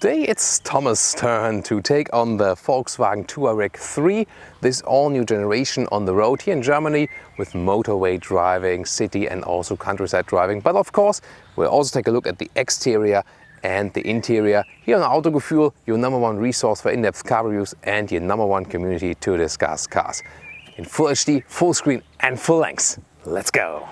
Today it's Thomas' turn to take on the Volkswagen Touareg 3, this all-new generation on the road here in Germany with motorway driving, city and also countryside driving. But of course, we'll also take a look at the exterior and the interior here on Autogefühl, your #1 resource for in-depth car reviews and your #1 community to discuss cars. In full HD, full screen and full length. Let's go!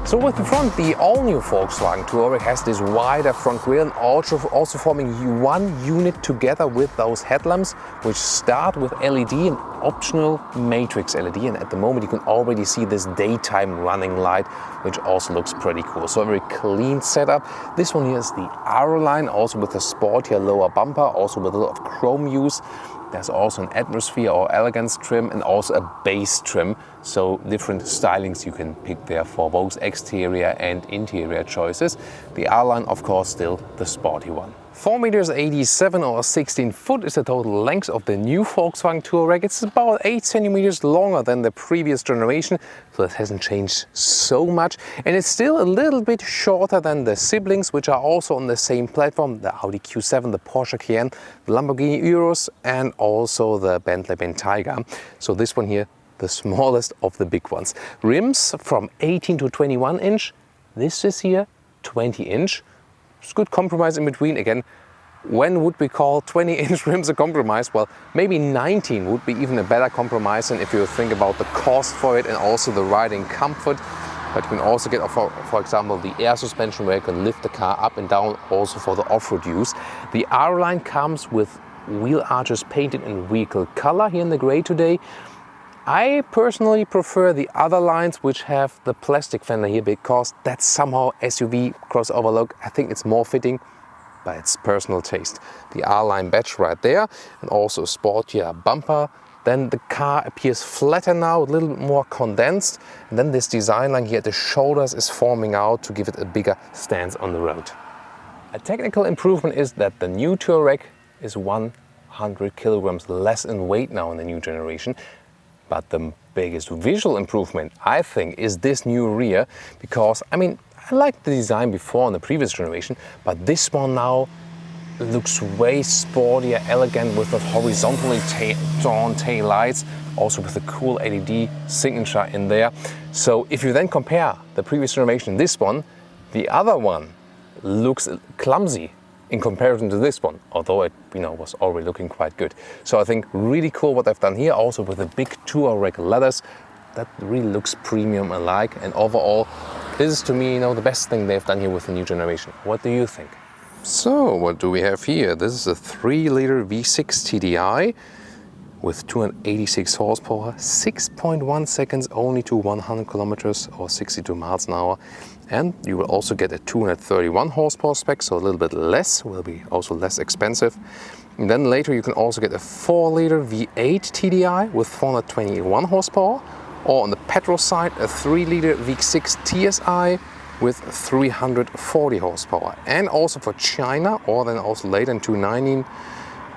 So with the front, the all-new Volkswagen Touareg has this wider front grille and also forming one unit together with those headlamps, which start with LED and optional matrix LED. And at the moment you can already see this daytime running light, which also looks pretty cool. So a very clean setup. This one here is the Aero line, also with a sportier lower bumper, also with a lot of chrome use. There's also an atmosphere or elegance trim and also a base trim. So different stylings you can pick there for both exterior and interior choices. The R line, of course, still the sporty one. 4.87 meters or 16 foot is the total length of the new Volkswagen Touareg. It's about 8 centimeters longer than the previous generation, so it hasn't changed so much. And it's still a little bit shorter than the siblings, which are also on the same platform, the Audi Q7, the Porsche Cayenne, the Lamborghini Urus, and also the Bentley Bentayga. So this one here, the smallest of the big ones. Rims from 18 to 21 inch. This is here 20 inch. It's a good compromise in between. Again, when would we call 20-inch rims a compromise? Well, maybe 19 would be even a better compromise, and if you think about the cost for it and also the riding comfort. But you can also get, for example, the air suspension where you can lift the car up and down, also for the off-road use. The R line comes with wheel arches painted in vehicle color here in the gray today. I personally prefer the other lines which have the plastic fender here because that's somehow SUV crossover look. I think it's more fitting, but it's personal taste. The R-line badge right there and also a sportier bumper. Then the car appears flatter now, a little bit more condensed. And then this design line here at the shoulders is forming out to give it a bigger stance on the road. A technical improvement is that the new Touareg is 100 kilograms less in weight now in the new generation. But the biggest visual improvement, I think, is this new rear, because, I mean, I liked the design before in the previous generation, but this one now looks way sportier, elegant with the horizontally drawn tail lights, also with the cool LED signature in there. So if you then compare the previous generation and this one, the other one looks clumsy in comparison to this one, although it was already looking quite good. So I think really cool what they've done here, also with the big Touareg leathers. That really looks premium alike, and overall this is to me the best thing they've done here with the new generation. What do you think? So what do we have here? This is a 3-liter V6 TDI with 286 horsepower, 6.1 seconds only to 100 kilometers or 62 miles an hour. And you will also get a 231 horsepower spec, so a little bit less, will be also less expensive. And then later you can also get a 4-liter V8 TDI with 421 horsepower, or on the petrol side a 3-liter V6 TSI with 340 horsepower. And also for China, or then also later in 2019,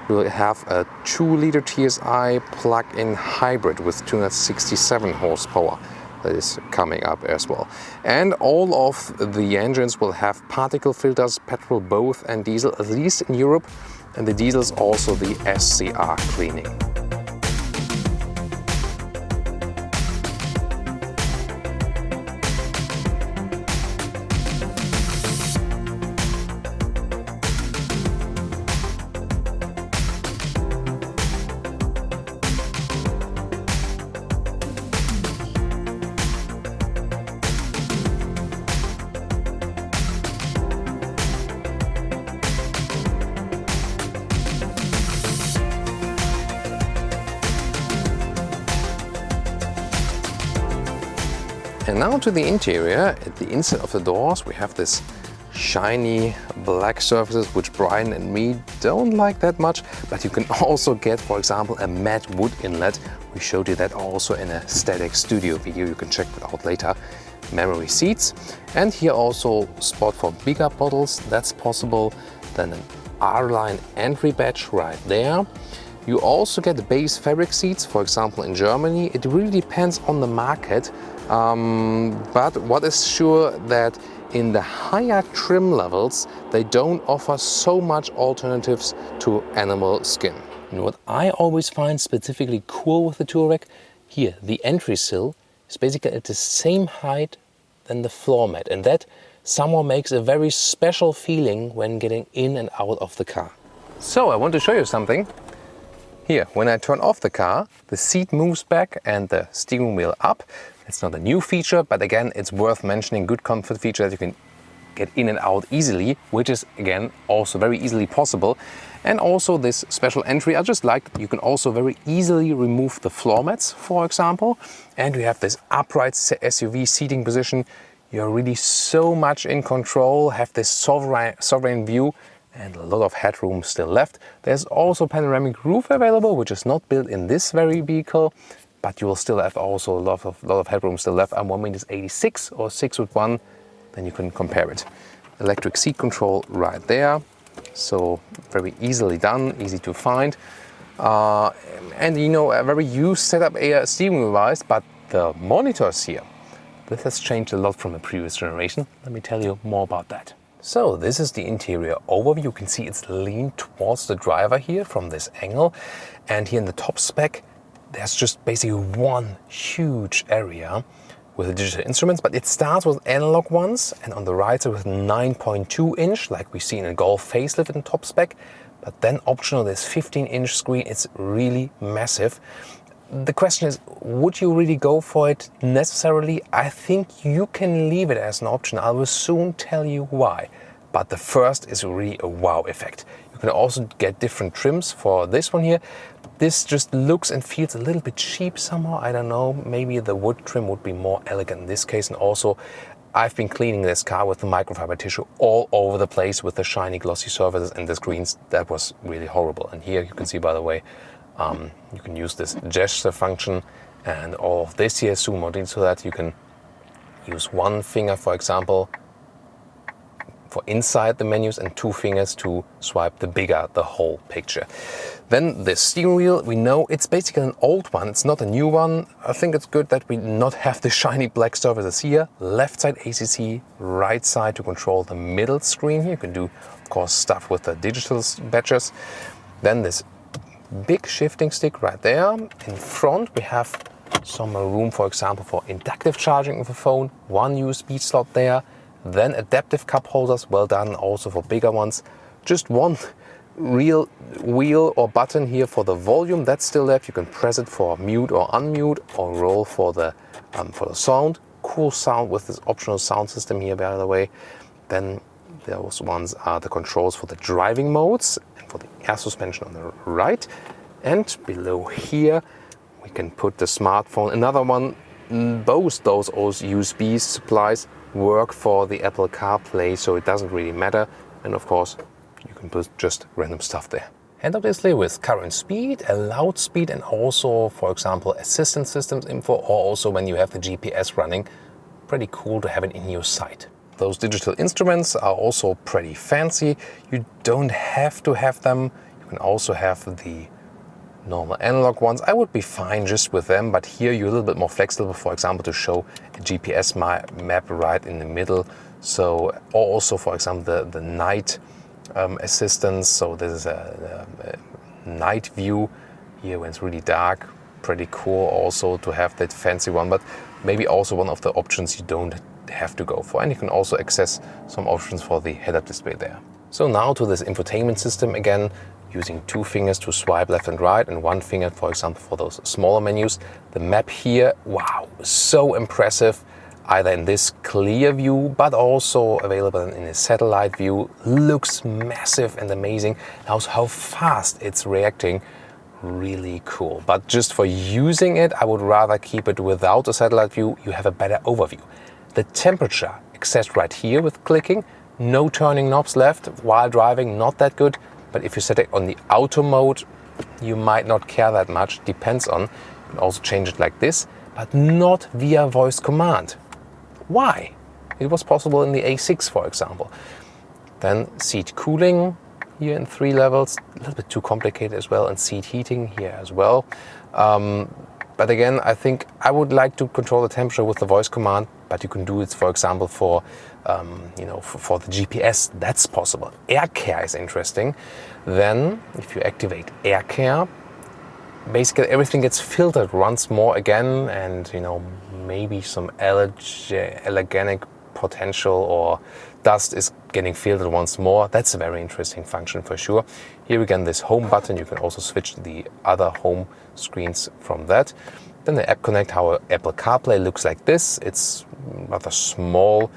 we'll have a 2-liter TSI plug-in hybrid with 267 horsepower. That is coming up as well. And all of the engines will have particle filters, petrol both and diesel, at least in Europe, and the diesels also the SCR cleaning. And now to the interior. At the inside of the doors we have this shiny black surfaces which Brian and me don't like that much, but you can also get, for example, a matte wood inlet. We showed you that also in a static studio video, you can check that out later. memory seats. And here also spot for bigger bottles, that's possible. Then an R-line entry badge right there. You also get the base fabric seats, for example in Germany. It really depends on the market, but what is sure that in the higher trim levels, they don't offer so much alternatives to animal skin. And what I always find specifically cool with the Touareg, here the entry sill is basically at the same height than the floor mat, and that somehow makes a very special feeling when getting in and out of the car. So I want to show you something. Here, when I turn off the car, the seat moves back and the steering wheel up. It's not a new feature, but again, it's worth mentioning, good comfort feature that you can get in and out easily, which is again also very easily possible. And also this special entry, I just like you can also very easily remove the floor mats, for example. And we have this upright SUV seating position. You're really so much in control, have this sovereign view, and a lot of headroom still left. There's also panoramic roof available, which is not built in this very vehicle, but you will still have also a lot of headroom still left. I'm 1.86 m or 6'1", then you can compare it. Electric seat control right there, so very easily done, easy to find. And you know, a very used setup steering wheel wise, but the monitors here, this has changed a lot from the previous generation. Let me tell you more about that. So this is the interior overview. You can see it's leaned towards the driver here from this angle. And here in the top spec, there's just basically one huge area with the digital instruments, but it starts with analog ones, and on the right side with 9.2 inch, like we see in a Golf facelift in top spec. But then optional, this 15-inch screen. It's really massive. The question is, would you really go for it necessarily? I think you can leave it as an option. I will soon tell you why. But the first is really a wow effect. You can also get different trims for this one here. This just looks and feels a little bit cheap somehow. I don't know, maybe the wood trim would be more elegant in this case. And also, I've been cleaning this car with the microfiber tissue all over the place with the shiny glossy surfaces and the screens. That was really horrible. And here you can see, by the way, you can use this gesture function and all of this here, zoom out into that. You can use one finger, for example, for inside the menus and two fingers to swipe the whole picture. Then the steering wheel, we know it's basically an old one. It's not a new one. I think it's good that we not have the shiny black surfaces here. Left side ACC, right side to control the middle screen here. You can do, of course, stuff with the digital badges. Then this big shifting stick right there. In front we have some room, for example, for inductive charging of a phone, one USB slot there, then adaptive cup holders, well done, also for bigger ones. Just one real wheel or button here for the volume, that's still left. You can press it for mute or unmute, or roll for the sound. Cool sound with this optional sound system here, by the way. Then those ones are the controls for the driving modes and for the air suspension on the right. And below here we can put the smartphone. Another one, both those USB supplies work for the Apple CarPlay, so it doesn't really matter. And of course, you can put just random stuff there. Head-up display with current speed, allowed speed, and also, for example, assistance systems info, or also when you have the GPS running. Pretty cool to have it in your sight. Those digital instruments are also pretty fancy. You don't have to have them. You can also have the normal analog ones. I would be fine just with them, but here you're a little bit more flexible, for example, to show a GPS map right in the middle. So, or also, for example, the night assistance. So this is a night view here when it's really dark. Pretty cool also to have that fancy one, but maybe also one of the options you don't have to go for. And you can also access some options for the head-up display there. So now to this infotainment system again, using two fingers to swipe left and right and one finger, for example, for those smaller menus. The map here, wow, so impressive, either in this clear view, but also available in a satellite view. Looks massive and amazing. Also how fast it's reacting, really cool. But just for using it, I would rather keep it without a satellite view. You have a better overview. The temperature accessed right here with clicking, no turning knobs left while driving, not that good. But if you set it on the auto mode, you might not care that much, depends on. You can also change it like this, but not via voice command. Why? It was possible in the A6, for example. Then seat cooling here in 3 levels, a little bit too complicated as well, and seat heating here as well. But again, I think I would like to control the temperature with the voice command, but you can do it, for example, for for the GPS. That's possible. Air care is interesting. Then, if you activate air care, basically everything gets filtered once more again, and maybe some allergenic potential or dust is getting filtered once more. That's a very interesting function for sure. Here again, this home button, you can also switch the other home screens from that. Then the App Connect, how Apple CarPlay looks like this. It's rather small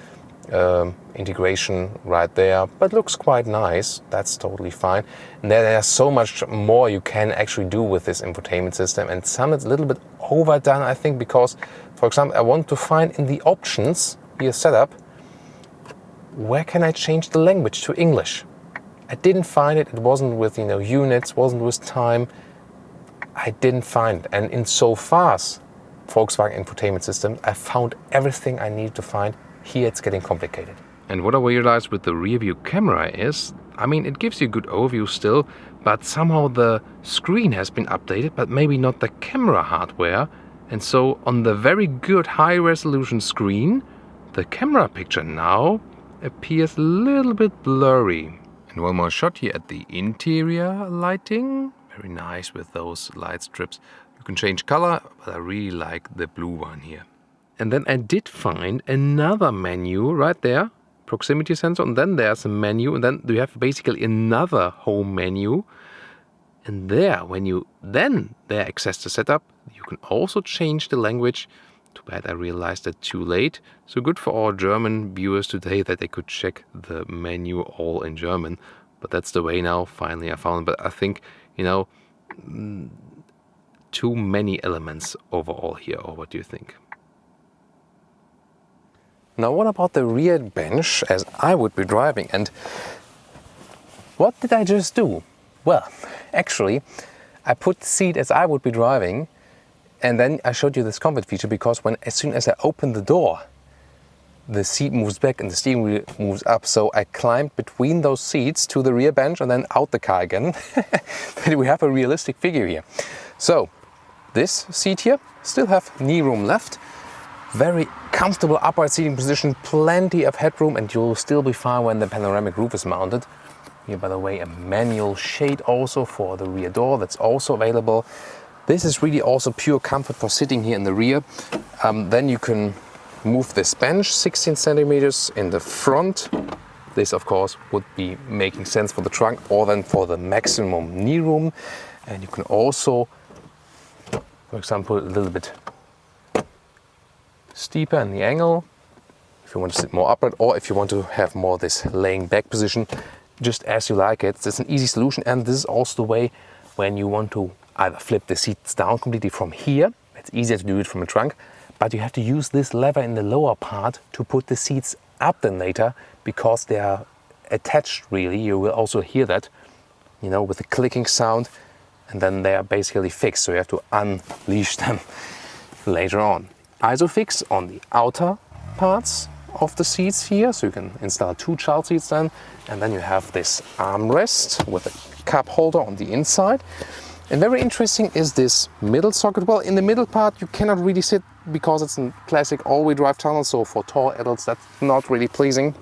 integration right there, but looks quite nice. That's totally fine. And there's so much more you can actually do with this infotainment system, and some it's a little bit overdone, I think, because, for example, I want to find in the options here setup, where can I change the language to English? I didn't find it. It wasn't with units, wasn't with time. I didn't find it. And in so far as Volkswagen Infotainment System, I found everything I needed to find. Here it's getting complicated. And what I realized with the rear view camera is, I mean, it gives you a good overview still, but somehow the screen has been updated, but maybe not the camera hardware. And so on the very good high resolution screen, the camera picture now appears a little bit blurry. And one more shot here at the interior lighting. Very nice with those light strips. You can change color, but I really like the blue one here. And then I did find another menu right there, proximity sensor, and then there's a menu, and then you have basically another home menu. And there, when you then access the setup, you can also change the language. Too bad I realized that too late. So good for our German viewers today that they could check the menu all in German. But that's the way now, finally I found it. But I think, too many elements overall here, or what do you think? Now what about the rear bench as I would be driving? And what did I just do? Well, actually, I put the seat as I would be driving, and then I showed you this comfort feature because as soon as I open the door, the seat moves back and the steering wheel moves up. So I climbed between those seats to the rear bench and then out the car again. But we have a realistic figure here. So this seat here still have knee room left. Very comfortable upright seating position, plenty of headroom, and you'll still be fine when the panoramic roof is mounted. Here, by the way, a manual shade also for the rear door that's also available. This is really also pure comfort for sitting here in the rear. Then you can move this bench 16 centimeters in the front. This, of course, would be making sense for the trunk or then for the maximum knee room. And you can also, for example, a little bit steeper in the angle if you want to sit more upright, or if you want to have more this laying back position, just as you like it. It's an easy solution, and this is also the way when you want to either flip the seats down completely from here. It's easier to do it from the trunk, but you have to use this lever in the lower part to put the seats up then later, because they are attached really. You will also hear that, with the clicking sound, and then they are basically fixed, so you have to unleash them later on. Isofix on the outer parts of the seats here, so you can install 2 child seats then, and then you have this armrest with a cup holder on the inside. And very interesting is this middle socket. Well, in the middle part you cannot really sit because it's a classic all-wheel drive tunnel, so for tall adults that's not really pleasing.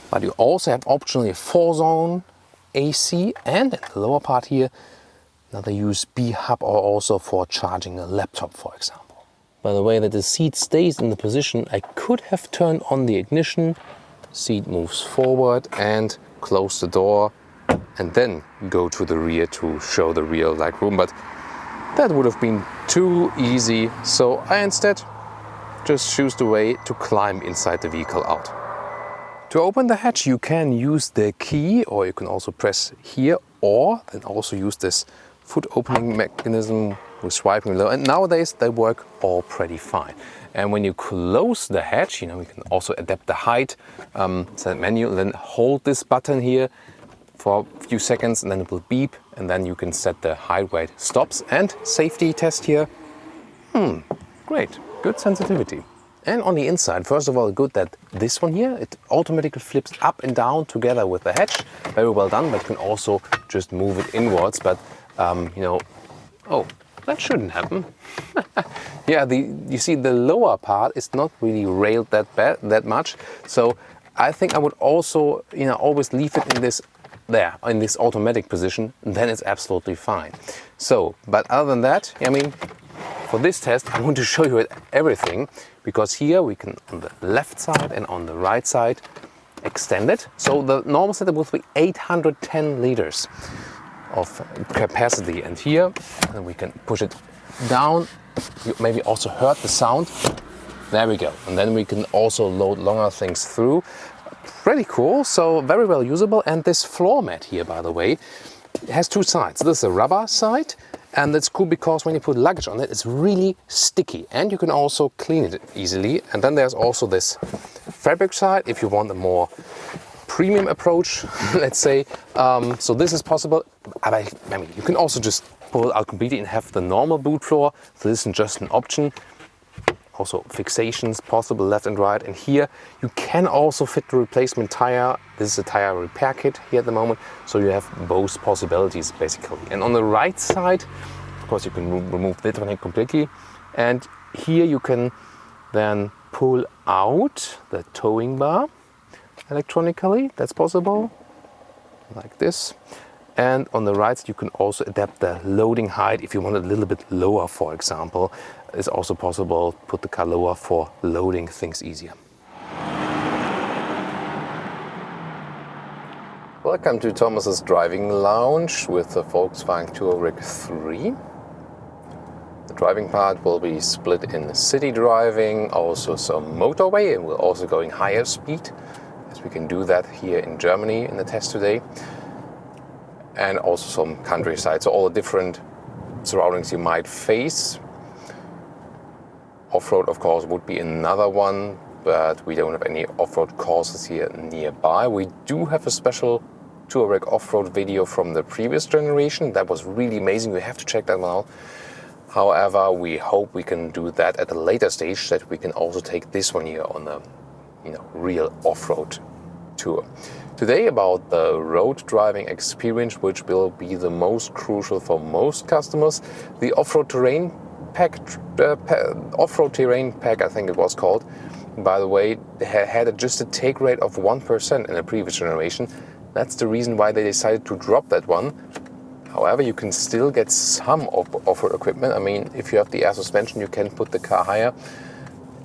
But you also have optionally a 4-zone AC, and in the lower part here another USB hub, or also for charging a laptop, for example. By the way that the seat stays in the position, I could have turned on the ignition, seat moves forward and close the door, and then go to the rear to show the real legroom, but that would have been too easy, so I instead just choose the way to climb inside the vehicle out. To open the hatch you can use the key, or you can also press here, or then also use this foot opening mechanism with swiping below, and nowadays they work all pretty fine. And when you close the hatch, you can also adapt the height, set menu, and then hold this button here for a few seconds, and then it will beep, and then you can set the height where it stops. And safety test here, great, good sensitivity. And on the inside, first of all, good that this one here, it automatically flips up and down together with the hatch. Very well done, but you can also just move it inwards. But, you know, oh, that shouldn't happen. Yeah, you see the lower part is not really railed that much. So I think I would also, you know, always leave it in this in this automatic position, then it's absolutely fine. So, but other than that, I mean, for this test, I want to show you everything, because here we can, on the left side and on the right side, extend it. So the normal setup will be 810 liters of capacity. And here we can push it down. You maybe also heard the sound. There we go. And then we can also load longer things through. Pretty cool, so very well usable. And this floor mat here, by the way, it has two sides. This is a rubber side, and that's cool because when you put luggage on it, it's really sticky, and you can also clean it easily. And then there's also this fabric side if you want a more premium approach, let's say. So this is possible. I mean, you can also just pull it out completely and have the normal boot floor. So this is just an option. Also fixations possible left and right, and here you can also fit the replacement tire. This is a tire repair kit here at the moment, so you have both possibilities basically. And on the right side, of course, you can remove this one completely, and here you can then pull out the towing bar electronically. That's possible, like this. And on the right side, you can also adapt the loading height if you want it a little bit lower, for example. It's also possible to put the car lower for loading things easier. Welcome to Thomas's driving lounge with the Volkswagen Touareg 3. The driving part will be split in city driving, also some motorway, and we're also going higher speed, as we can do that here in Germany in the test today. And also some countryside, so all the different surroundings you might face. Off-road, of course, would be another one, but we don't have any off-road courses here nearby. We do have a special Touareg off-road video from the previous generation. That was really amazing. You have to check that one out. However, we hope we can do that at a later stage, that we can also take this one here on a, you know, real off-road tour. Today about the road driving experience, which will be the most crucial for most customers. The off-road terrain pack, I think it was called, by the way, had just a take rate of 1% in the previous generation. That's the reason why they decided to drop that one. However, you can still get some off-road equipment. I mean, if you have the air suspension, you can put the car higher.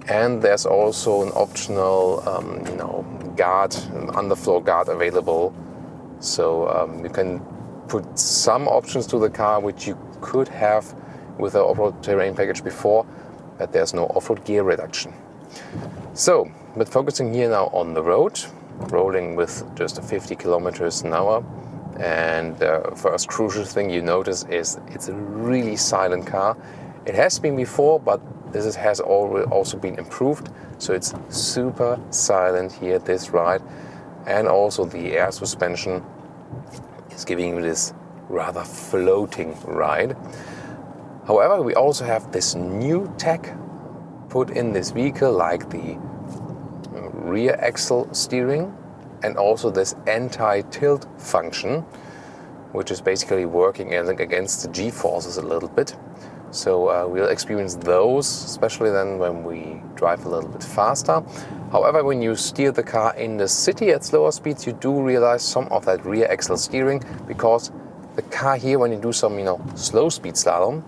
And there's also an optional, you know, guard, underfloor guard available. So you can put some options to the car which you could have with the off-road terrain package before, but there's no off-road gear reduction. So, but focusing here now on the road, rolling with just 50 kilometers an hour. And the first crucial thing you notice is it's a really silent car. It has been before, but this has also been improved, so it's super silent here, this ride. And also the air suspension is giving you this rather floating ride. However, we also have this new tech put in this vehicle, like the rear axle steering and also this anti-tilt function, which is basically working against the G-forces a little bit. So we'll experience those, especially then when we drive a little bit faster. However, when you steer the car in the city at slower speeds, you do realize some of that rear axle steering, because the car here, when you do some, you know, slow speed slalom,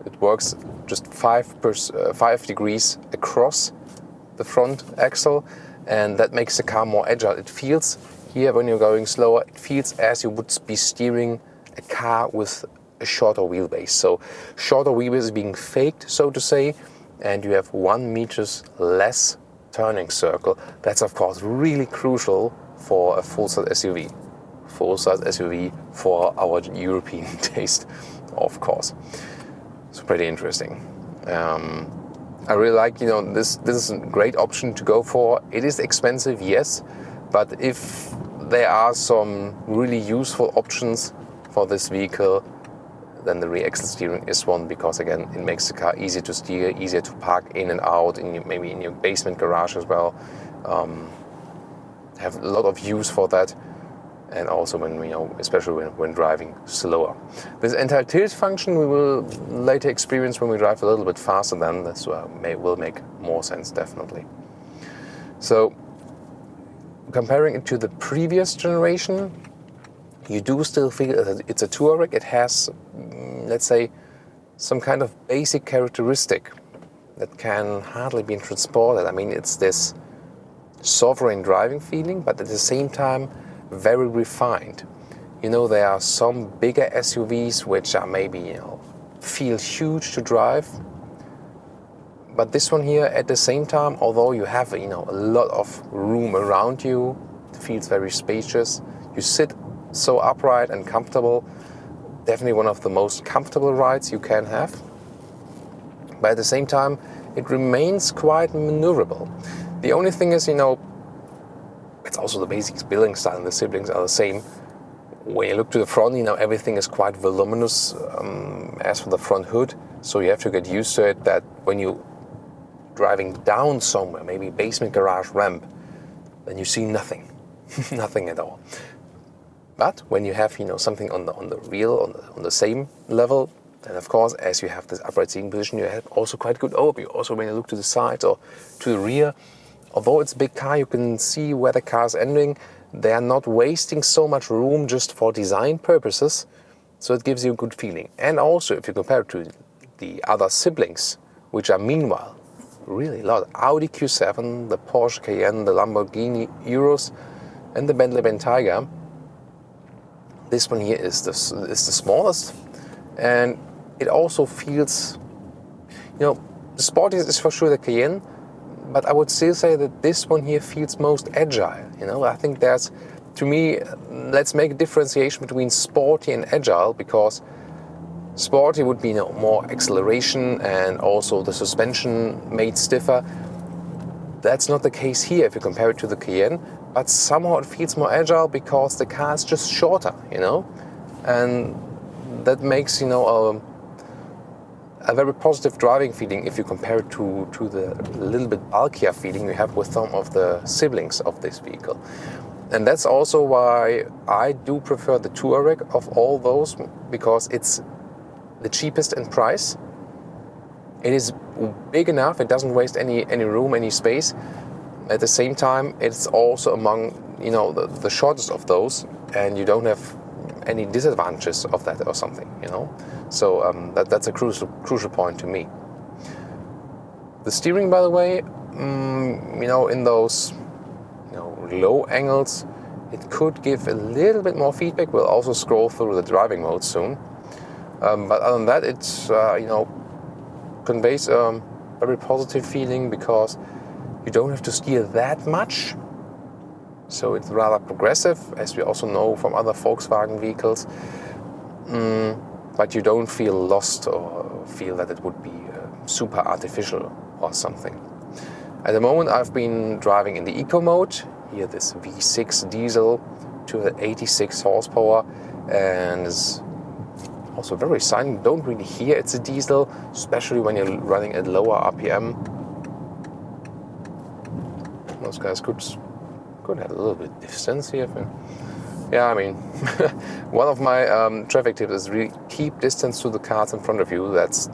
it works just 5 degrees across the front axle, and that makes the car more agile. It feels here, when you're going slower, it feels as you would be steering a car with a shorter wheelbase. So shorter wheelbase is being faked, so to say, and you have 1 meter less turning circle. That's of course really crucial for a full-size SUV. Full-size SUV for our European taste, of course. It's pretty interesting. I really like, you know, this is a great option to go for. It is expensive, yes, but if there are some really useful options for this vehicle, then the rear axle steering is one, because again, it makes the car easier to steer, easier to park in and out, maybe in your basement garage as well. Have a lot of use for that, and also when especially when driving slower. This anti-tilt function we will later experience when we drive a little bit faster. Then this will make more sense, definitely. So comparing it to the previous generation, you do still feel that it's a Touareg. It has, let's say, some kind of basic characteristic that can hardly be transported. I mean, it's this sovereign driving feeling, but at the same time very refined. There are some bigger SUVs which are maybe feel huge to drive, but this one here at the same time, although you have a lot of room around you, it feels very spacious. You sit so upright and comfortable. Definitely one of the most comfortable rides you can have. But at the same time, it remains quite maneuverable. The only thing is, it's also the basic building style, and the siblings are the same. When you look to the front, everything is quite voluminous as for the front hood. So you have to get used to it, that when you're driving down somewhere, maybe basement, garage, ramp, then you see nothing, nothing at all. But when you have something on the wheel on the same level, then of course, as you have this upright seating position, you have also quite good overview. Also, when you look to the side or to the rear, although it's a big car, you can see where the car is ending. They are not wasting so much room just for design purposes, so it gives you a good feeling. And also, if you compare it to the other siblings, which are meanwhile really a lot: Audi Q7, the Porsche Cayenne, the Lamborghini Urus, and the Bentley Bentayga. This one here is the smallest, and it also feels, the sportiest is for sure the Cayenne, but I would still say that this one here feels most agile. I think there's, to me, let's make a differentiation between sporty and agile, because sporty would be more acceleration and also the suspension made stiffer. That's not the case here if you compare it to the Cayenne, but somehow it feels more agile because the car is just shorter, and that makes, a very positive driving feeling if you compare it to the little bit bulkier feeling you have with some of the siblings of this vehicle. And that's also why I do prefer the Touareg of all those, because it's the cheapest in price. It is big enough, it doesn't waste any room, any space. At the same time, it's also among the shortest of those, and you don't have any disadvantages of that or something, So that's a crucial point to me. The steering, by the way, in those low angles, it could give a little bit more feedback. We'll also scroll through the driving mode soon. But other than that, it's conveys a very positive feeling, because you don't have to steer that much. So it's rather progressive, as we also know from other Volkswagen vehicles. But you don't feel lost or feel that it would be super artificial or something. At the moment, I've been driving in the eco mode. Here, this V6 diesel to 86 horsepower, and is also very silent. You don't really hear it's a diesel, especially when you're running at lower RPM. Those guys could have a little bit of distance here. Yeah, I mean, one of my traffic tips is really keep distance to the cars in front of you. That's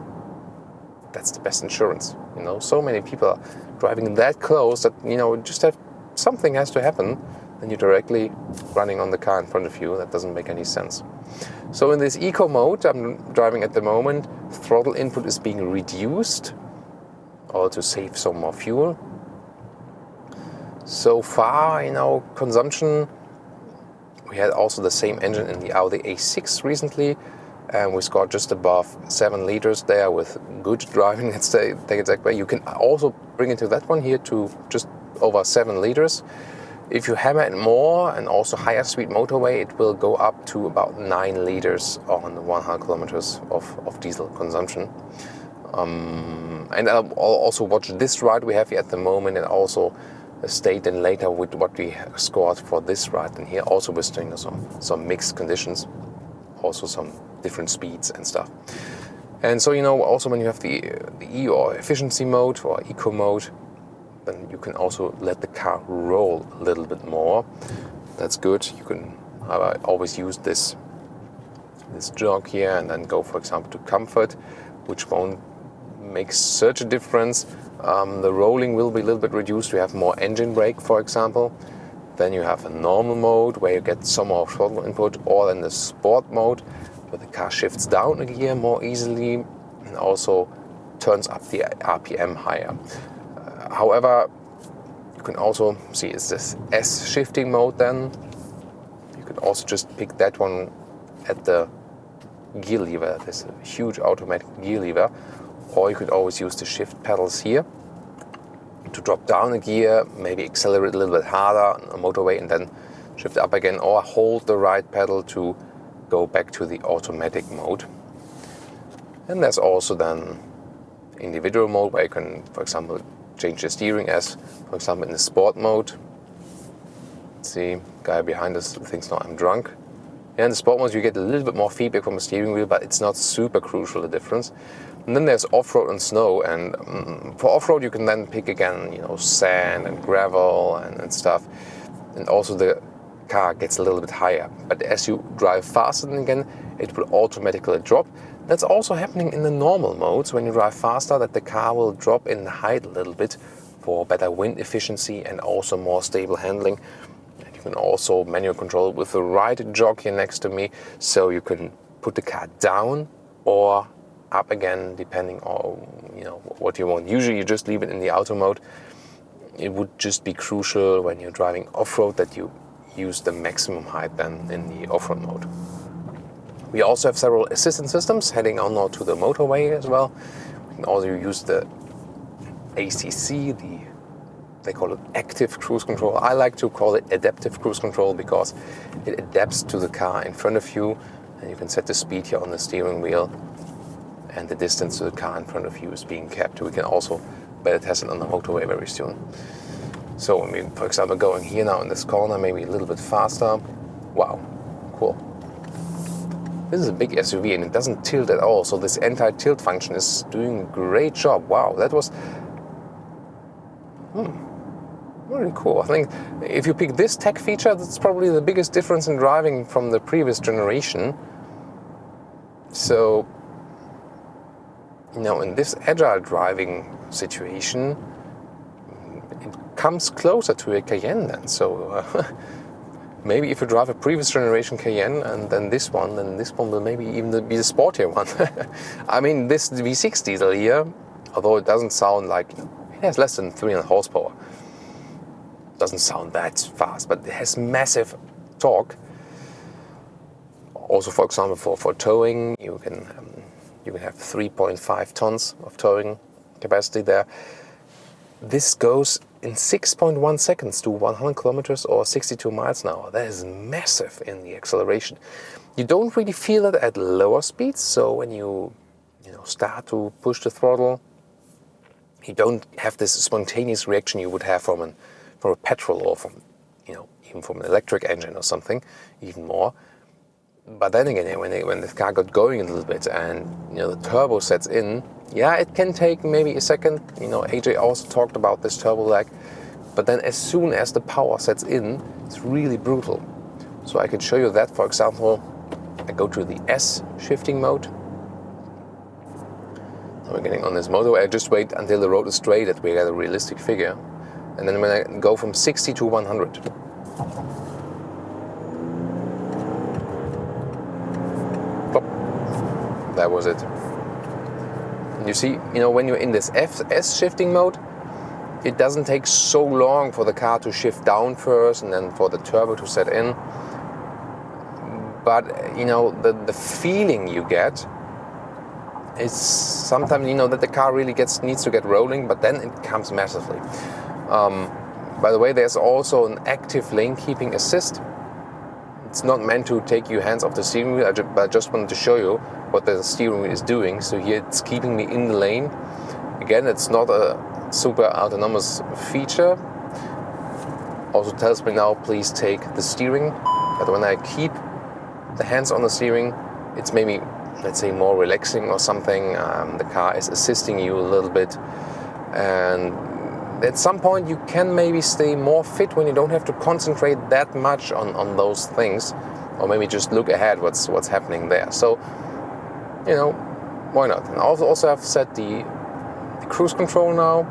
the best insurance. So many people are driving that close that just have something has to happen, then you're directly running on the car in front of you. That doesn't make any sense. So in this eco mode I'm driving at the moment, throttle input is being reduced, or to save some more fuel. So far, consumption, we had also the same engine in the Audi A6 recently, and we scored just above 7 liters there with good driving. Let's take it that way. You can also bring it to that one here to just over 7 liters. If you hammer it more and also higher speed motorway, it will go up to about 9 liters on 100 kilometers of diesel consumption. And I'll also watch this ride we have here at the moment, and also state then later with what we scored for this ride. And here also we're doing some mixed conditions. also some different speeds and stuff. And so, you know, also when you have the E or efficiency mode or eco mode, then you can also let the car roll a little bit more. That's good. You can always use this jog here and then go, for example, to comfort, which won't make such a difference. The rolling will be a little bit reduced. You have more engine brake, for example. Then you have a normal mode where you get some more throttle input, or then the sport mode where the car shifts down a gear more easily and also turns up the RPM higher. However, you can also see it's this S shifting mode then. You could also just pick that one at the gear lever, this huge automatic gear lever, or you could always use the shift pedals here to drop down a gear, maybe accelerate a little bit harder on a motorway and then shift up again, or hold the right pedal to go back to the automatic mode. And there's also then individual mode where you can, for example, change the steering as, for example, in the sport mode. See, guy behind us thinks, no, I'm drunk. Yeah, in the sport mode you get a little bit more feedback from the steering wheel, but it's not super crucial, the difference. And then there's off-road and snow, and for off-road you can then pick again, you know, sand and gravel and stuff. And also the car gets a little bit higher. But as you drive faster then again, it will automatically drop. That's also happening in the normal modes. When you drive faster, that the car will drop in height a little bit for better wind efficiency and also more stable handling. And you can also manual control with the right jog here next to me, so you can put the car down or up again, depending on, you know, what you want. Usually you just leave it in the auto mode. It would just be crucial when you're driving off-road that you use the maximum height then in the off-road mode. We also have several assistance systems heading on now to the motorway as well. We can also use the ACC, they call it active cruise control. I like to call it adaptive cruise control because it adapts to the car in front of you, and you can set the speed here on the steering wheel, and the distance to the car in front of you is being kept. We can also better test it on the motorway very soon. So, I mean, for example, going here now in this corner, maybe a little bit faster. Wow, cool. This is a big SUV and it doesn't tilt at all, so this anti-tilt function is doing a great job. Wow, that was really cool. I think if you pick this tech feature, that's probably the biggest difference in driving from the previous generation. So, you know, in this agile driving situation, it comes closer to a Cayenne then. So maybe if you drive a previous generation Cayenne and then this one will maybe even be the sportier one. I mean, this V6 diesel here, although it doesn't sound like, it has less than 300 horsepower. Doesn't sound that fast, but it has massive torque. Also, for example, for towing, you can have 3.5 tons of towing capacity there. This goes in 6.1 seconds to 100 kilometers or 62 miles an hour. That is massive in the acceleration. You don't really feel it at lower speeds, so when you start to push the throttle, you don't have this spontaneous reaction you would have from a petrol or from, even from an electric engine or something, even more. But then again, when the car got going a little bit and the turbo sets in, yeah, it can take maybe a second. AJ also talked about this turbo lag. But then as soon as the power sets in, it's really brutal. So I could show you that. For example, I go to the S shifting mode. So we're getting on this motorway. I just wait until the road is straight that we get a realistic figure. And then when I go from 60 to 100. That was it. And you see, when you're in this S shifting mode, it doesn't take so long for the car to shift down first and then for the turbo to set in. But, the feeling you get is sometimes, that the car really needs to get rolling, but then it comes massively. By the way, there's also an active lane keeping assist. It's not meant to take your hands off the steering wheel, but I just wanted to show you what the steering wheel is doing. So here it's keeping me in the lane. Again, it's not a super autonomous feature. Also tells me now, please take the steering. But when I keep the hands on the steering, it's maybe, let's say, more relaxing or something. The car is assisting you a little bit, and at some point you can maybe stay more fit when you don't have to concentrate that much on those things, or maybe just look ahead what's happening there. So, why not? And also I've set the cruise control now.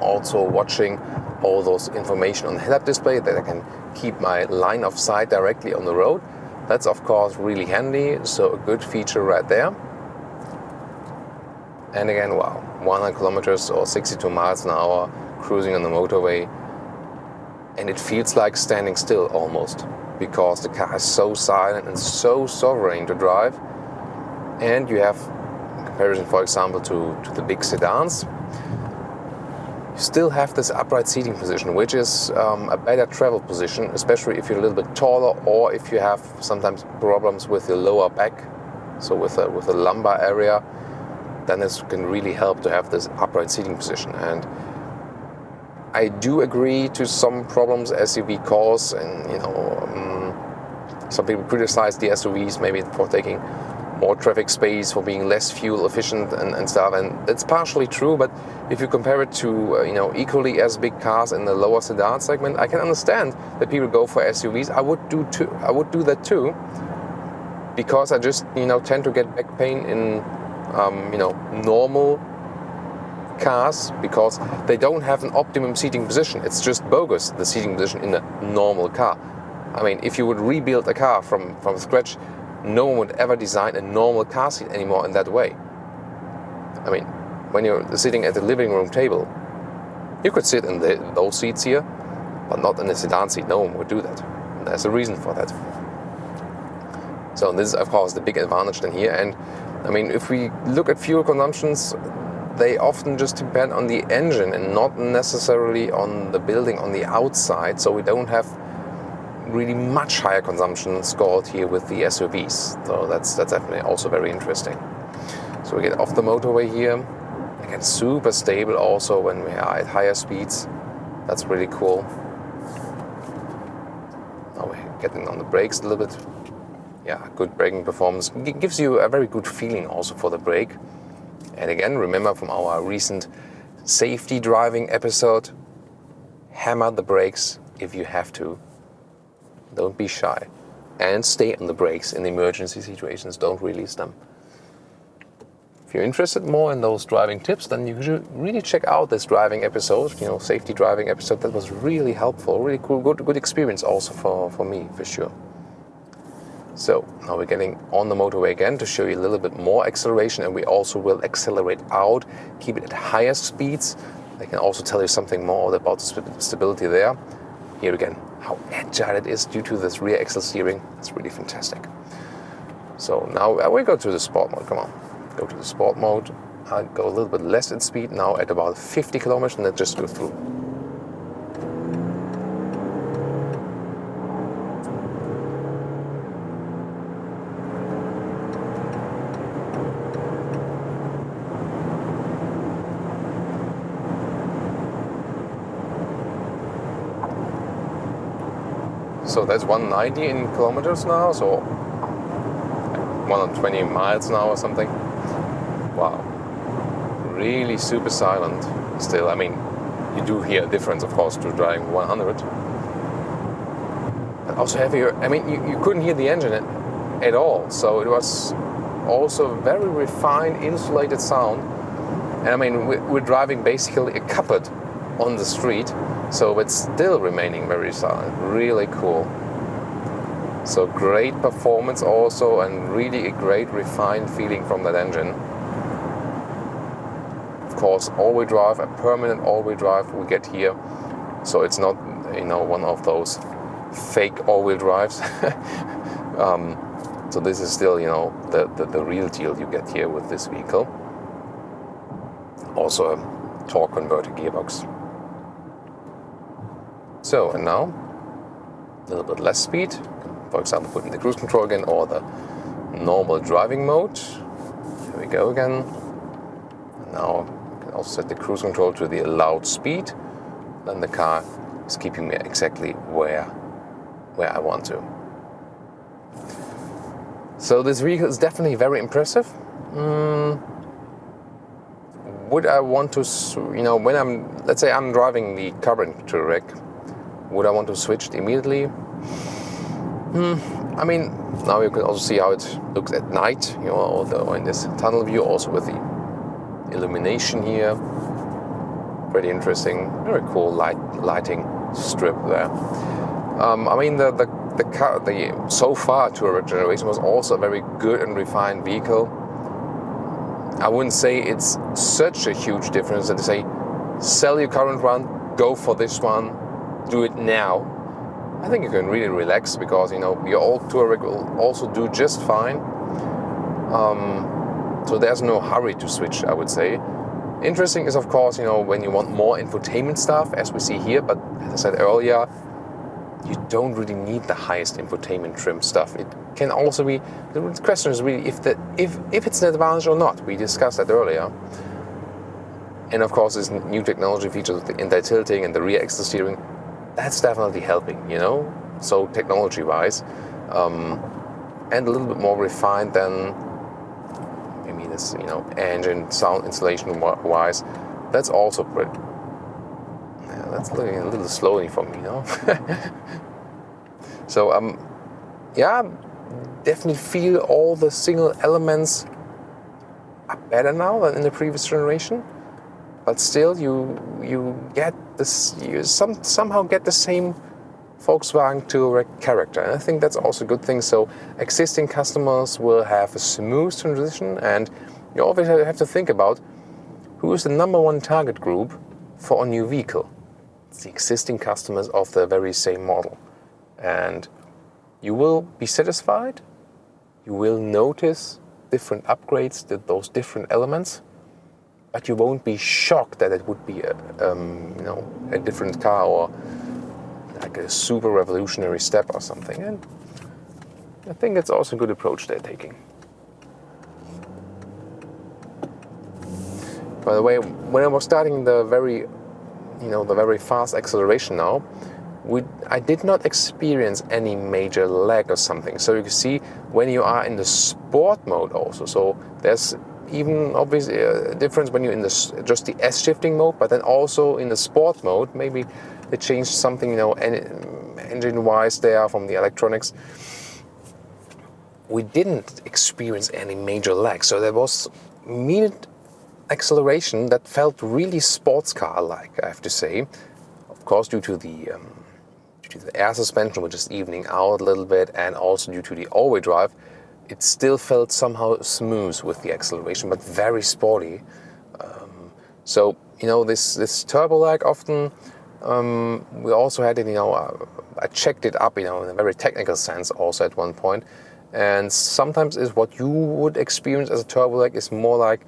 Also watching all those information on the head-up display that I can keep my line of sight directly on the road. That's of course really handy, so a good feature right there. And again, wow, 100 kilometers or 62 miles an hour cruising on the motorway, and it feels like standing still almost, because the car is so silent and so sovereign to drive. And you have, in comparison, for example, to the big sedans, you still have this upright seating position, which is a better travel position, especially if you're a little bit taller, or if you have sometimes problems with your lower back, so with a lumbar area, then this can really help to have this upright seating position. And I do agree to some problems SUV cause, and some people criticize the SUVs maybe for taking more traffic space, for being less fuel efficient and stuff, and that's partially true. But if you compare it to equally as big cars in the lower sedan segment, I can understand that people go for SUVs. I would do that too, because I just tend to get back pain in normal cars, because they don't have an optimum seating position. It's just bogus, the seating position in a normal car. I mean, if you would rebuild a car from scratch, no one would ever design a normal car seat anymore in that way. I mean, when you're sitting at the living room table, you could sit in those seats here, but not in a sedan seat. No one would do that. And there's a reason for that. So this is, of course, the big advantage then here. And I mean, if we look at fuel consumptions, they often just depend on the engine and not necessarily on the building on the outside. So we don't have really much higher consumption scored here with the SUVs. So that's definitely also very interesting. So we get off the motorway here. Again, super stable also when we are at higher speeds. That's really cool. Now we're getting on the brakes a little bit. Yeah, good braking performance. Gives you a very good feeling also for the brake. And again, remember from our recent safety driving episode, hammer the brakes if you have to. Don't be shy. And stay on the brakes in emergency situations. Don't release them. If you're interested more in those driving tips, then you should really check out this driving episode, safety driving episode. That was really helpful, really cool, good experience also for me, for sure. So now we're getting on the motorway again to show you a little bit more acceleration, and we also will accelerate out, keep it at higher speeds. I can also tell you something more about the stability there. Here again, how agile it is due to this rear axle steering. It's really fantastic. So now we go to the sport mode. Come on, go to the sport mode. I'll go a little bit less in speed now at about 50 kilometers, and then just go through. So that's 190 in kilometers now, so 120 miles now or something. Wow, really super silent still. I mean, you do hear a difference, of course, to driving 100. But also heavier. I mean, you couldn't hear the engine at all, so it was also very refined, insulated sound. And I mean, we're driving basically a cupboard on the street, so it's still remaining very silent. Really cool. So great performance also, and really a great refined feeling from that engine. Of course, all-wheel drive, a permanent all-wheel drive we get here, so it's not one of those fake all-wheel drives. So this is still the real deal you get here with this vehicle. Also a torque converter gearbox. So, and now a little bit less speed. For example, put in the cruise control again, or the normal driving mode. Here we go again. And now I can also set the cruise control to the allowed speed. Then the car is keeping me exactly where I want to. So this vehicle is definitely very impressive. Would I want to, when let's say I'm driving the current Touareg, would I want to switch it immediately? I mean, now you can also see how it looks at night, or in this tunnel view, also with the illumination here. Pretty interesting, very cool lighting strip there. I mean, the so far Touareg generation was also a very good and refined vehicle. I wouldn't say it's such a huge difference that they say, sell your current one, go for this one, do it now. I think you can really relax because, your old Touareg will also do just fine. So there's no hurry to switch, I would say. Interesting is, of course, when you want more infotainment stuff, as we see here, but as I said earlier, you don't really need the highest infotainment trim stuff. It can also be, the question is really if it's an advantage or not. We discussed that earlier. And of course, this new technology features with the anti-tilting and the rear axle steering, that's definitely helping, so technology-wise. And a little bit more refined than, maybe this, engine sound installation-wise. That's also pretty. Yeah, that's looking a little slowly for me, So, yeah, definitely feel all the single elements are better now than in the previous generation. But still, you get this. You somehow get the same Volkswagen Touareg character, and I think that's also a good thing. So, existing customers will have a smooth transition, and you always have to think about who is the number one target group for a new vehicle. It's the existing customers of the very same model, and you will be satisfied. You will notice different upgrades, those different elements. But you won't be shocked that it would be a different car or like a super revolutionary step or something. And I think that's also a good approach they're taking. By the way, when I was starting the very fast acceleration now, I did not experience any major lag or something. So you can see when you are in the sport mode also. So there's even obviously a difference when you're in just the S shifting mode, but then also in the sport mode, maybe they changed something, engine-wise there from the electronics. We didn't experience any major lag, so there was immediate acceleration that felt really sports car-like, I have to say. Of course, due to the air suspension, which is evening out a little bit, and also due to the all-wheel drive, it still felt somehow smooth with the acceleration, but very sporty. So, this turbo lag often, we also had it, I checked it up, in a very technical sense also at one point. And sometimes is what you would experience as a turbo lag is more like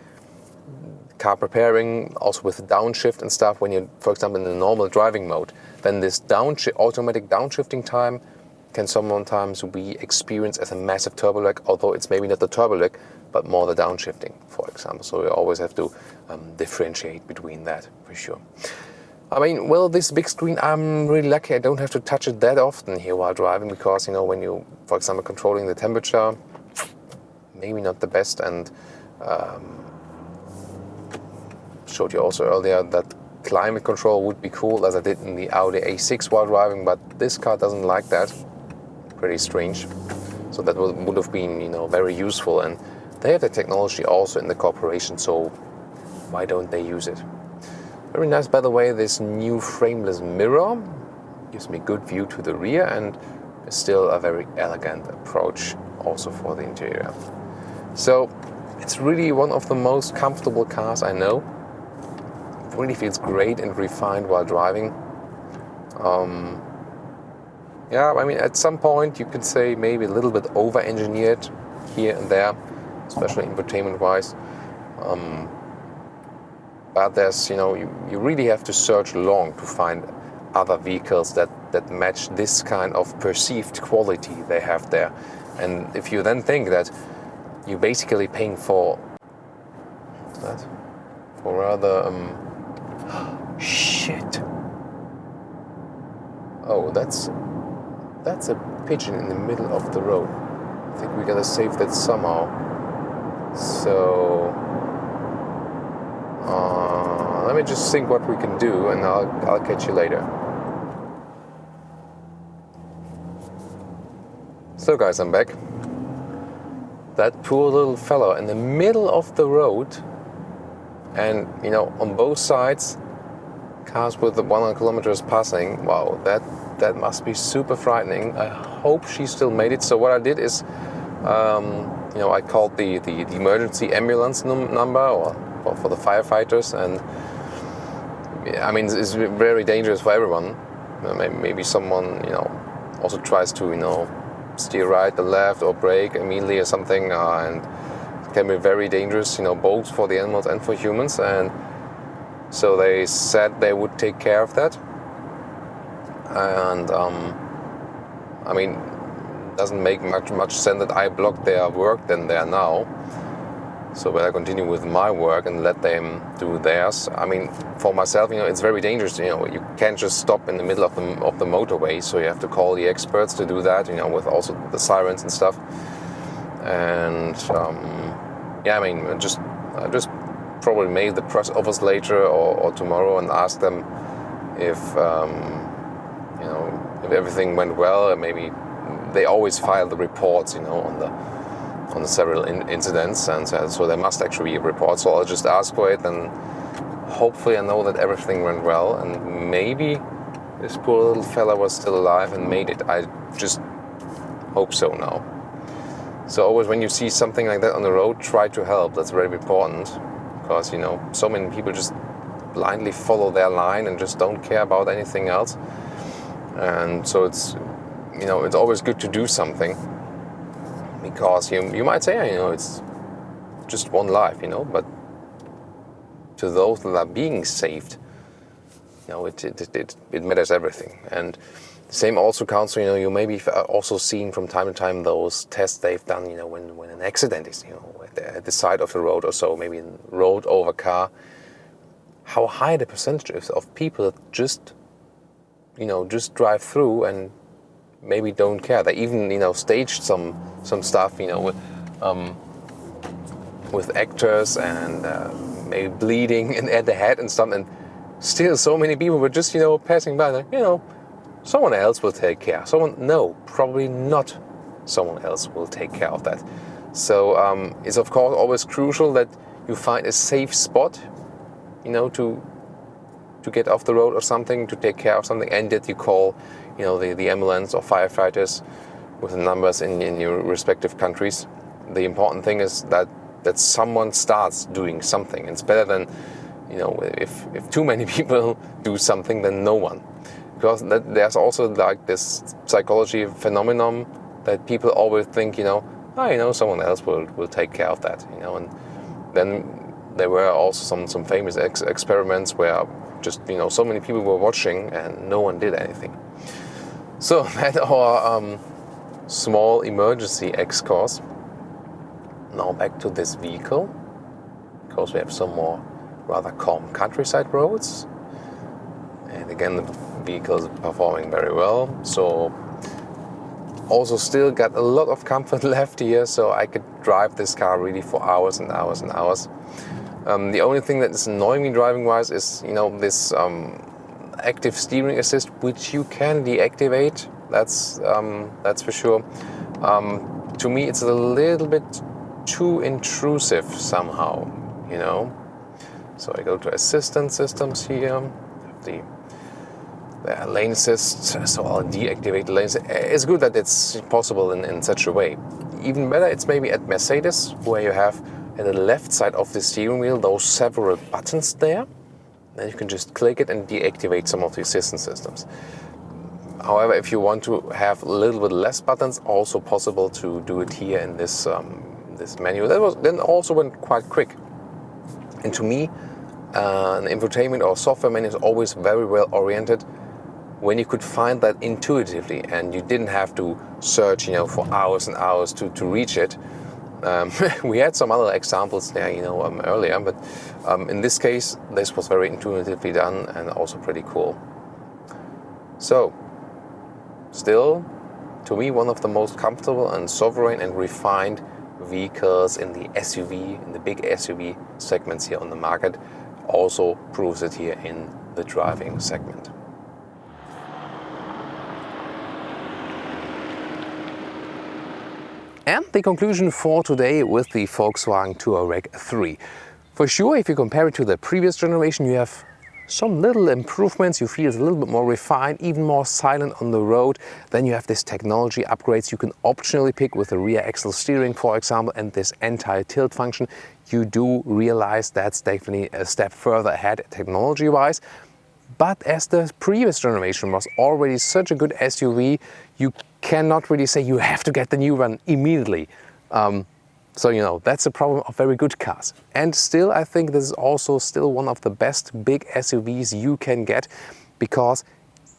car preparing, also with downshift and stuff, when you're, for example, in the normal driving mode. Then this automatic downshifting time can sometimes be experienced as a massive turbo lag, although it's maybe not the turbo lag, but more the downshifting, for example. So you always have to differentiate between that, for sure. I mean, well, this big screen, I'm really lucky I don't have to touch it that often here while driving, because, when you, for example, controlling the temperature, maybe not the best, and showed you also earlier that climate control would be cool, as I did in the Audi A6 while driving, but this car doesn't like that. Pretty strange. So that would have been, very useful, and they have the technology also in the corporation, so why don't they use it? Very nice, by the way, this new frameless mirror gives me good view to the rear, and is still a very elegant approach also for the interior. So it's really one of the most comfortable cars I know. It really feels great and refined while driving. Yeah, I mean, at some point you could say maybe a little bit over-engineered here and there, especially infotainment-wise. But there's, you really have to search long to find other vehicles that match this kind of perceived quality they have there. And if you then think that you're basically paying for rather shit. Oh, that's a pigeon in the middle of the road. I think we gotta save that somehow. So let me just think what we can do, and I'll catch you later. So guys, I'm back. That poor little fellow in the middle of the road, and you know, on both sides, cars with the 100 kilometers passing. Wow, that must be super frightening. I hope she still made it. So what I did is, you know, I called the emergency ambulance number or for the firefighters, and I mean, it's very dangerous for everyone. Maybe someone, you know, also tries to, you know, steer right or left or brake immediately or something, and it can be very dangerous, you know, both for the animals and for humans. And so they said they would take care of that. And I mean, it doesn't make much sense that I block their work than they are now. So when I continue with my work and let them do theirs, I mean, for myself, you know, it's very dangerous. You know, you can't just stop in the middle of the motorway. So you have to call the experts to do that. You know, with also the sirens and stuff. And yeah, I mean, I just probably mail the press office later or tomorrow and ask them if you know, if everything went well. And maybe they always file the reports, you know, on the several incidents, and so there must actually be a report. So I'll just ask for it, and hopefully I know that everything went well, and maybe this poor little fella was still alive and made it. I just hope so now. So always when you see something like that on the road, try to help. That's very important, because you know, so many people just blindly follow their line and just don't care about anything else. And so it's, you know, it's always good to do something. Because you might say, you know, it's just one life, you know, but to those that are being saved, you know, it matters everything. And the same also counts, you know, you maybe also seen from time to time those tests they've done, you know, when an accident is, you know, at the side of the road or so, maybe a road over car, how high the percentage is of people that just, you know, just drive through and maybe don't care. They even, you know, staged some stuff, you know, with actors and maybe bleeding at the head and stuff, and still so many people were just, you know, passing by, like, you know, someone else will take care. Probably not someone else will take care of that. So it's of course always crucial that you find a safe spot, you know, to get off the road or something, to take care of something, and that you call, you know, the ambulance or firefighters with the numbers in your respective countries. The important thing is that someone starts doing something. It's better than, you know, if too many people do something, then no one. Because there's also like this psychology phenomenon that people always think, you know, someone else will take care of that, you know. And then there were also some famous experiments where just, you know, so many people were watching and no one did anything. So that's our small emergency excursus. Now back to this vehicle, because we have some more rather calm countryside roads. And again, the vehicle is performing very well. So also still got a lot of comfort left here, so I could drive this car really for hours and hours and hours. The only thing that is annoying me driving-wise is, you know, this active steering assist, which you can deactivate. That's for sure. To me, it's a little bit too intrusive somehow, you know. So I go to assistant systems here, the lane assist. So I'll deactivate the lane assist. It's good that it's possible in such a way. Even better, it's maybe at Mercedes, where you have at the left side of the steering wheel those several buttons there. Then you can just click it and deactivate some of the assistance systems. However, if you want to have a little bit less buttons, also possible to do it here in this this menu. Then also went quite quick. And to me, an infotainment or software menu is always very well oriented when you could find that intuitively and you didn't have to search, you know, for hours and hours to reach it. We had some other examples there, you know, earlier, but in this case, this was very intuitively done and also pretty cool. So, still to me, one of the most comfortable and sovereign and refined vehicles in the SUV, in the big SUV segments here on the market. Also proves it here in the driving segment. And the conclusion for today with the Volkswagen Touareg 3. For sure, if you compare it to the previous generation, you have some little improvements. You feel it's a little bit more refined, even more silent on the road. Then you have this technology upgrades you can optionally pick with the rear axle steering, for example, and this anti-tilt function. You do realize that's definitely a step further ahead technology-wise. But as the previous generation was already such a good SUV, you cannot really say you have to get the new one immediately. So, you know, that's a problem of very good cars. And still, I think this is also still one of the best big SUVs you can get because,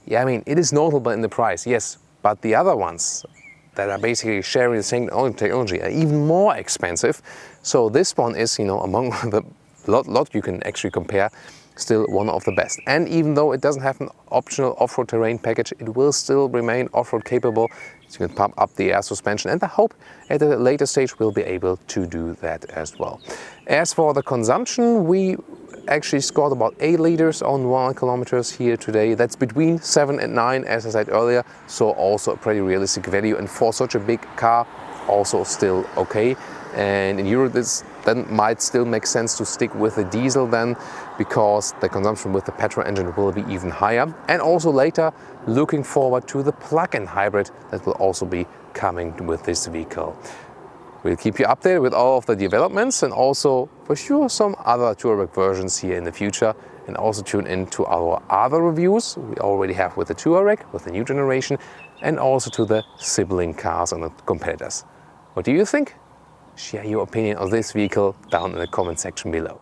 yeah, I mean, it is notable in the price, yes, but the other ones that are basically sharing the same technology are even more expensive. So this one is, you know, among the lot you can actually compare, still one of the best. And even though it doesn't have an optional off-road terrain package, it will still remain off-road capable. So you can pump up the air suspension, and I hope at a later stage we'll be able to do that as well. As for the consumption, we actually scored about 8 liters on 100 kilometers here today. That's between 7 and 9, as I said earlier, so also a pretty realistic value, and for such a big car, also still okay. And in Europe, this then might still make sense to stick with the diesel then, because the consumption with the petrol engine will be even higher. And also later, looking forward to the plug-in hybrid that will also be coming with this vehicle. We'll keep you updated with all of the developments and also for sure some other Touareg versions here in the future. And also tune in to our other reviews we already have with the Touareg, with the new generation, and also to the sibling cars and the competitors. What do you think? Share your opinion on this vehicle down in the comment section below.